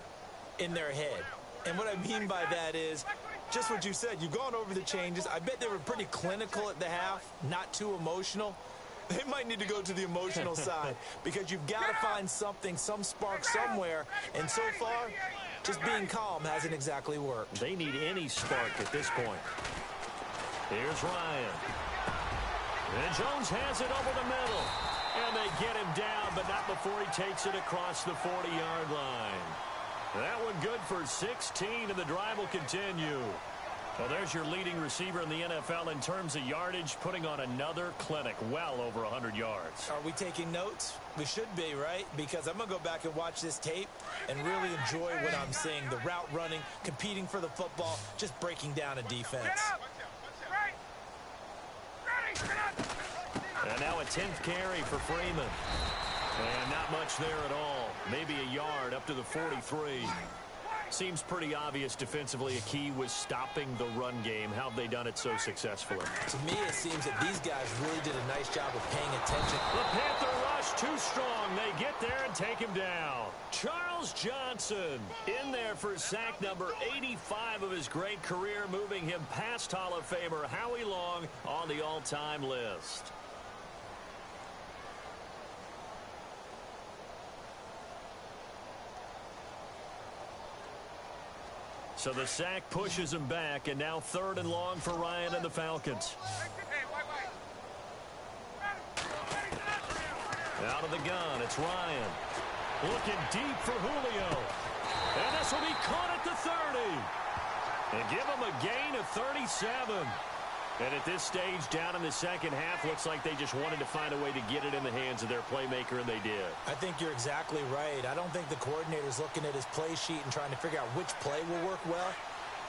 C: in their head. And what I mean by that is just what you said. You've gone over the changes. I bet they were pretty clinical at the half, not too emotional. They might need to go to the emotional side because you've got to find something, some spark somewhere. And so far, just being calm hasn't exactly worked.
B: They need any spark at this point. Here's Ryan. And Jones has it over the middle. And they get him down, but not before he takes it across the 40-yard line. That one good for 16, and the drive will continue. Well, there's your leading receiver in the NFL in terms of yardage, putting on another clinic, well over 100 yards.
C: Are we taking notes? We should be, right? Because I'm going to go back and watch this tape and really enjoy what I'm seeing. The route running, competing for the football, just breaking down a defense.
B: And now a 10th carry for Freeman. And not much there at all. Maybe a yard up to the 43. Seems pretty obvious defensively a key was stopping the run game. How have they done it so successfully?
C: To me, it seems that these guys really did a nice job of paying attention.
B: The Panther rush too strong. They get there and take him down. Charles Johnson in there for sack number 85 of his great career, moving him past Hall of Famer Howie Long on the all-time list. So the sack pushes him back, and now 3rd and long for Ryan and the Falcons. Out of the gun, it's Ryan. Looking deep for Julio. And this will be caught at the 30. And give him a gain of 37. And at this stage, down in the second half, looks like they just wanted to find a way to get it in the hands of their playmaker, and they did.
C: I think you're exactly right. I don't think the coordinator's looking at his play sheet and trying to figure out which play will work well.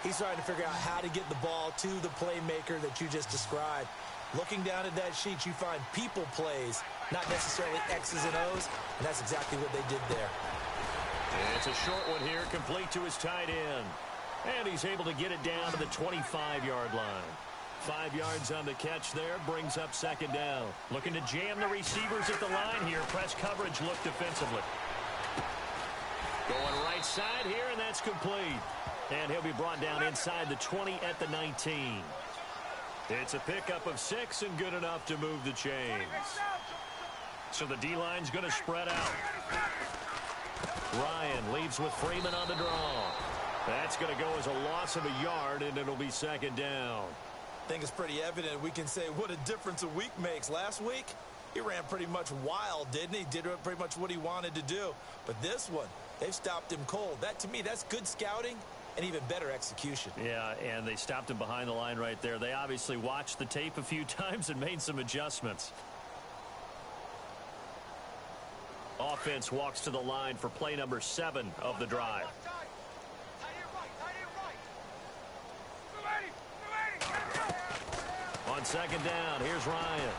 C: He's trying to figure out how to get the ball to the playmaker that you just described. Looking down at that sheet, you find people plays, not necessarily X's and O's, and that's exactly what they did there.
B: And it's a short one here, complete to his tight end. And he's able to get it down to the 25-yard line. 5 yards on the catch there, brings up 2nd down. Looking to jam the receivers at the line here. Press coverage look defensively. Going right side here, and that's complete. And he'll be brought down inside the 20 at the 19. It's a pickup of 6 and good enough to move the chains. So the D-line's going to spread out. Ryan leaves with Freeman on the draw. That's going to go as a loss of a yard, and it'll be 2nd down.
C: I think it's pretty evident. We can say what a difference a week makes. Last week, he ran pretty much wild, didn't he? Did pretty much what he wanted to do. But this one, they've stopped him cold. That, to me, that's good scouting and even better execution.
B: Yeah, and they stopped him behind the line right there. They obviously watched the tape a few times and made some adjustments. Offense walks to the line for play number 7 of the drive. On 2nd down, here's Ryan.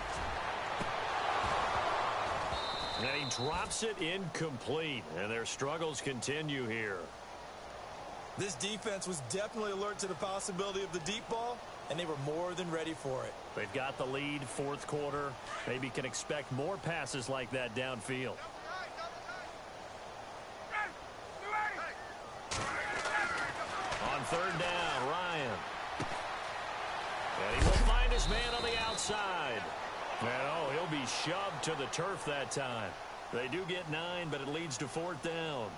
B: And he drops it incomplete, and their struggles continue here.
C: This defense was definitely alert to the possibility of the deep ball, and they were more than ready for it.
B: They've got the lead, 4th quarter. Maybe can expect more passes like that downfield. On 3rd down, Ryan. And he will find his man on the outside. And oh, he'll be shoved to the turf that time. They do get 9, but it leads to 4th down.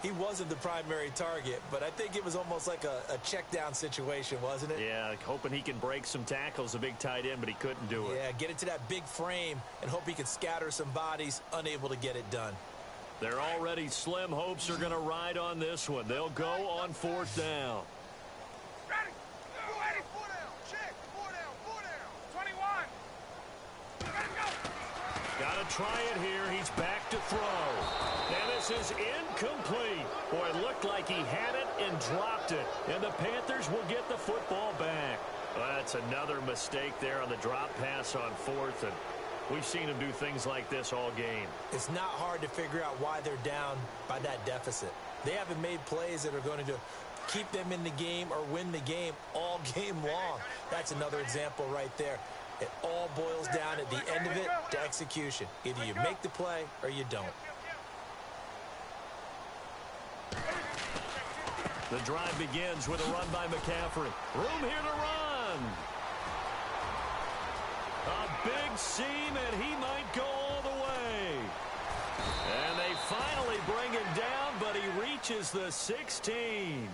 C: He wasn't the primary target, but I think it was almost like a check down situation, wasn't it?
B: Yeah, hoping he can break some tackles, a big tight end, but he couldn't do it.
C: Yeah, get into that big frame and hope he can scatter some bodies, unable to get it done.
B: Their already slim hopes are going to ride on this one. They'll go on 4th down. Got to try it here. He's back to throw. And this is incomplete. Boy, it looked like he had it and dropped it. And the Panthers will get the football back. Well, that's another mistake there on the drop pass on 4th. And we've seen him do things like this all game.
C: It's not hard to figure out why they're down by that deficit. They haven't made plays that are going to keep them in the game or win the game all game long. That's another example right there. It all boils down at the end of it to execution. Either you make the play or you don't.
B: The drive begins with a run by McCaffrey. Room here to run. A big seam, and he might go all the way. And they finally bring him down, but he reaches the 16.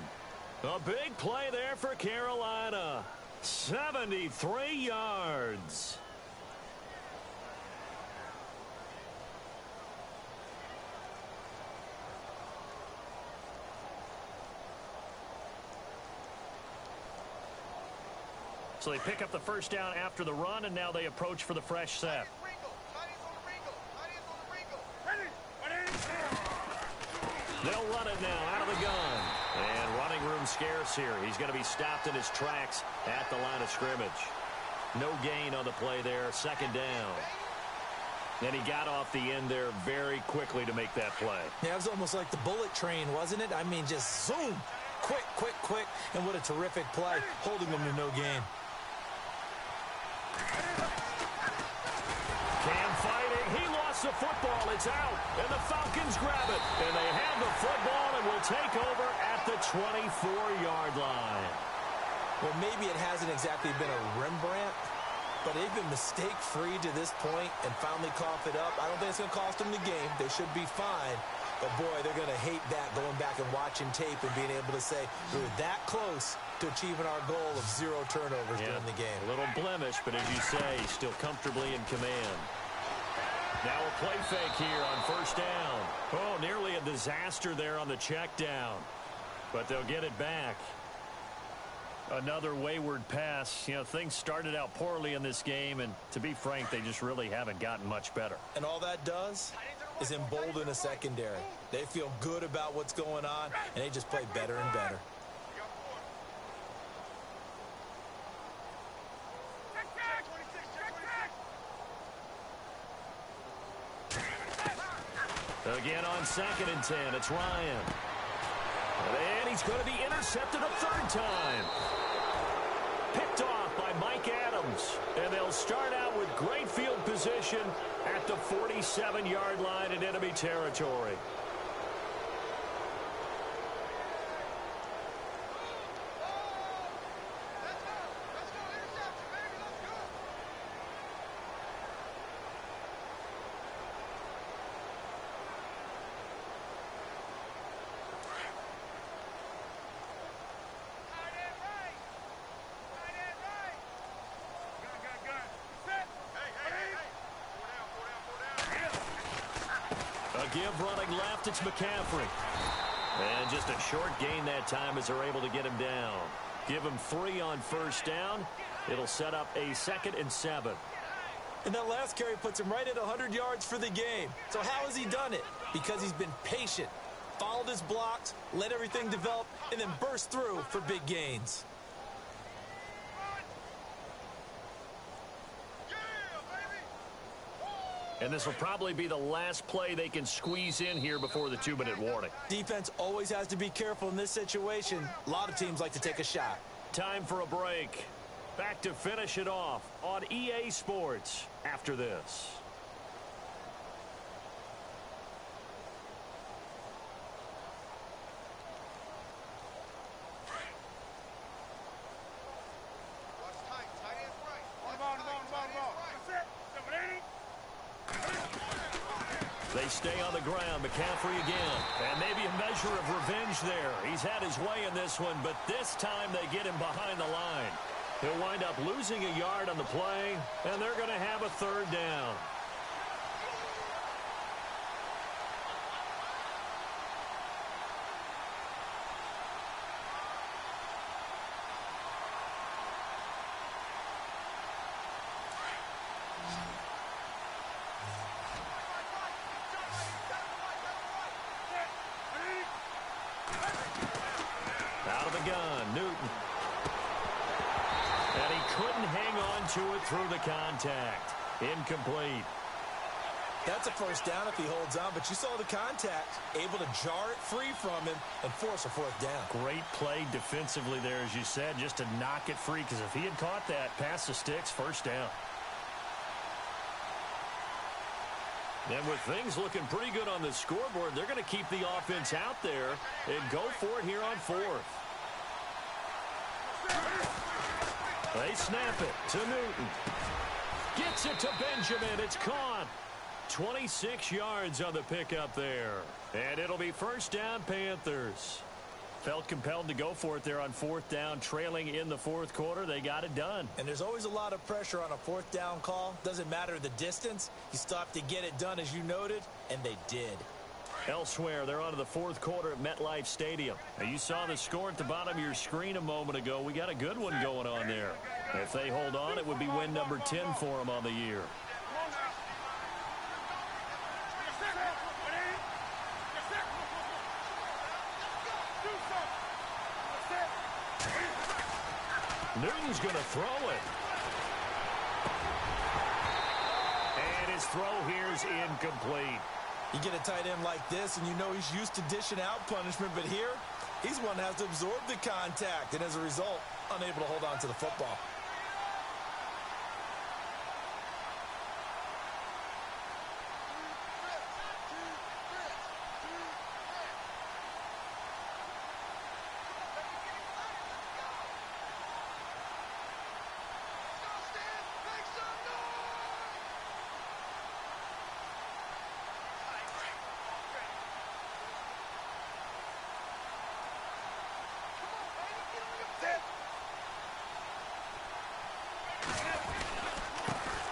B: A big play there for Carolina. 73 yards. So they pick up the 1st down after the run, and now they approach for the fresh set. They'll run it now out of the gun. And running room scarce here. He's going to be stopped in his tracks at the line of scrimmage. No gain on the play there. 2nd down. And he got off the end there very quickly to make that play.
C: Yeah, it was almost like the bullet train, wasn't it? I mean, just zoom. Quick, quick, quick. And what a terrific play, holding them to no gain.
B: Cam fighting. He lost the football. It's out. And the Falcons grab it. And they have the football and will take over at the 24-yard line.
C: Well, maybe it hasn't exactly been a Rembrandt, but they've been mistake-free to this point and finally cough it up. I don't think it's going to cost them the game. They should be fine. But, boy, they're going to hate that, going back and watching tape and being able to say we were that close to achieving our goal of 0 turnovers during the game.
B: A little blemish, but as you say, still comfortably in command. Now a play fake here on first down. Oh, nearly a disaster there on the check down. But they'll get it back. Another wayward pass. You know, things started out poorly in this game, and to be frank, they just really haven't gotten much better.
C: And all that does is embolden a secondary. They feel good about what's going on, and they just play better and better.
B: Again on 2nd and 10, it's Ryan. And he's going to be intercepted a third time. Picked off by Mike Adams. And they'll start out with great field position at the 47-yard line in enemy territory. Give running left, it's McCaffrey. And just a short gain that time as they're able to get him down. Give him 3 on first down. It'll set up a 2nd and 7.
C: And that last carry puts him right at 100 yards for the game. So how has he done it? Because he's been patient, followed his blocks, let everything develop, and then burst through for big gains.
B: And this will probably be the last play they can squeeze in here before the 2-minute warning.
C: Defense always has to be careful in this situation. A lot of teams like to take a shot.
B: Time for a break. Back to finish it off on EA Sports after this. They stay on the ground. McCaffrey again. And maybe a measure of revenge there. He's had his way in this one, but this time they get him behind the line. He'll wind up losing a yard on the play, and they're going to have a third down. Out of the gun, Newton. And he couldn't hang on to it through the contact. Incomplete.
C: That's a first down if he holds on, but you saw the contact. Able to jar it free from him and force a 4th down.
B: Great play defensively there, as you said, just to knock it free, because if he had caught that, past the sticks, first down. And with things looking pretty good on the scoreboard, they're going to keep the offense out there and go for it here on 4th. They snap it to Newton. Gets it to Benjamin. It's caught. 26 yards on the pickup there. And it'll be first down, Panthers. Felt compelled to go for it there on 4th down, trailing in the 4th quarter. They got it done.
C: And there's always a lot of pressure on a 4th down call. Doesn't matter the distance. You stop to get it done, as you noted, and they did.
B: Elsewhere, they're on to the 4th quarter at MetLife Stadium. Now, you saw the score at the bottom of your screen a moment ago. We got a good one going on there. If they hold on, it would be win number 10 for them on the year. Newton's going to throw it. And his throw here is incomplete.
C: You get a tight end like this, and you know he's used to dishing out punishment, but here, he's one that has to absorb the contact, and as a result, unable to hold on to the football.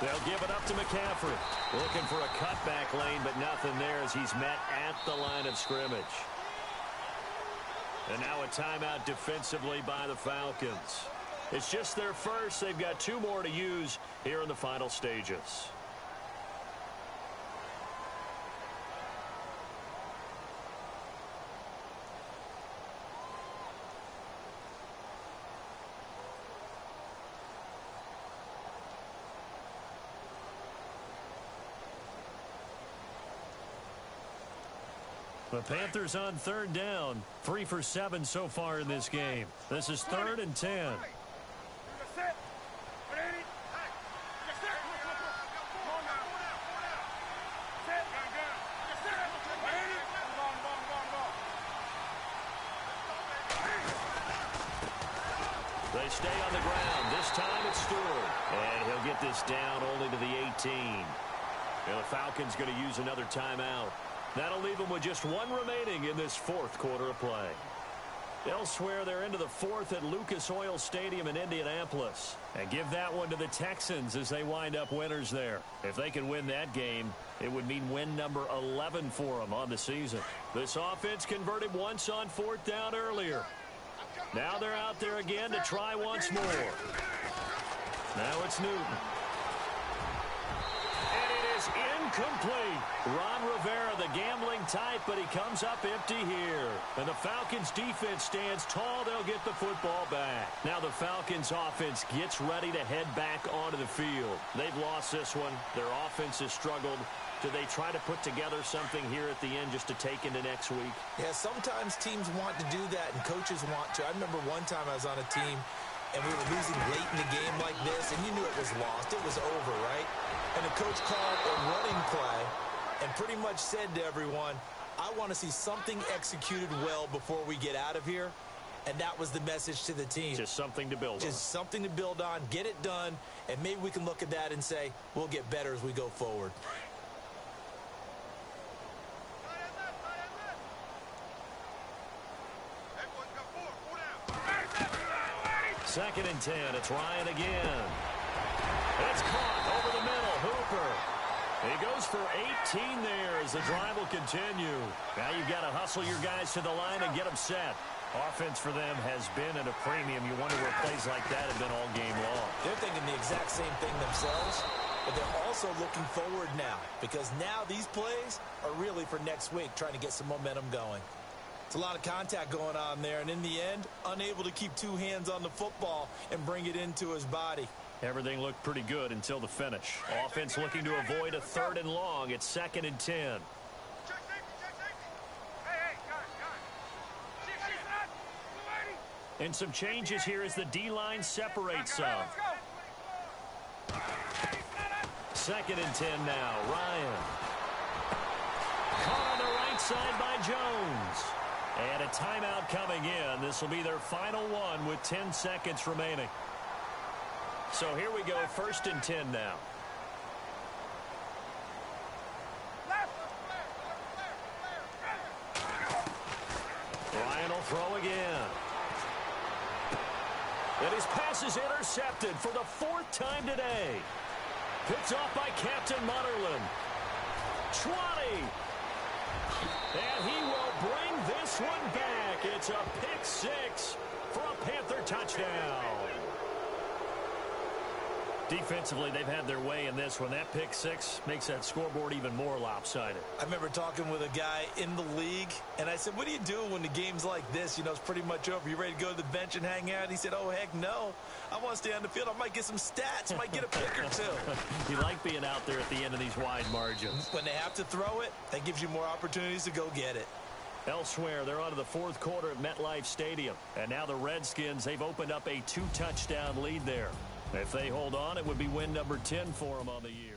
B: They'll give it up to McCaffrey. Looking for a cutback lane, but nothing there as he's met at the line of scrimmage. And now a timeout defensively by the Falcons. It's just their first. They've got 2 more to use here in the final stages. The Panthers on 3rd down. 3 for 7 so far in this game. This is 3rd and 10. They stay on the ground. This time it's Stewart. And he'll get this down only to the 18. And the Falcons going to use another timeout. That'll leave them with just 1 remaining in this 4th quarter of play. Elsewhere, they're into the 4th at Lucas Oil Stadium in Indianapolis. And give that one to the Texans as they wind up winners there. If they can win that game, it would mean win number 11 for them on the season. This offense converted once on 4th down earlier. Now they're out there again to try once more. Now it's Newton. Incomplete. Ron Rivera, the gambling type, but he comes up empty here. And the Falcons defense stands tall. They'll get the football back. Now the Falcons offense gets ready to head back onto the field. They've lost this one. Their offense has struggled. Do they try to put together something here at the end just to take into next week?
C: Yeah, sometimes teams want to do that and coaches want to. I remember one time I was on a team and we were losing late in the game like this, and you knew it was lost. It was over, right? And the coach called a running play and pretty much said to everyone, I want to see something executed well before we get out of here. And that was the message to the team.
B: Just something to build on.
C: Just something to build on, get it done, and maybe we can look at that and say, we'll get better as we go forward.
B: Second and 10. It's Ryan again. It's caught over the middle. Hooper. He goes for 18 there as the drive will continue. Now you've got to hustle your guys to the line and get them set. Offense for them has been at a premium. You wonder where plays like that have been all game long.
C: They're thinking the exact same thing themselves, but they're also looking forward now because now these plays are really for next week, trying to get some momentum going. It's a lot of contact going on there, and in the end, unable to keep 2 hands on the football and bring it into his body.
B: Everything looked pretty good until the finish. Offense looking to avoid a 3rd and long. It's 2nd and 10. And some changes here as the D-line separates some. 2nd and 10 now. Ryan. Caught on the right side by Jones. And a timeout coming in. This will be their final one with 10 seconds remaining. So here we go, 1st and 10 now. Ryan will throw again. And his pass is intercepted for the 4th time today. Picked off by Captain Mutterland. 20. And he will bring this one back. It's a pick 6 for a Panther touchdown. Defensively, they've had their way in this one. That pick 6 makes that scoreboard even more lopsided.
C: I remember talking with a guy in the league, and I said, what do you do when the game's like this? You know, it's pretty much over. You ready to go to the bench and hang out? He said, oh, heck no. I want to stay on the field. I might get some stats. Might get a pick or 2.
B: You like being out there at the end of these wide margins.
C: When they have to throw it, that gives you more opportunities to go get it.
B: Elsewhere, they're on to the 4th quarter at MetLife Stadium. And now the Redskins, they've opened up a 2-touchdown lead there. If they hold on, it would be win number 10 for them on the year.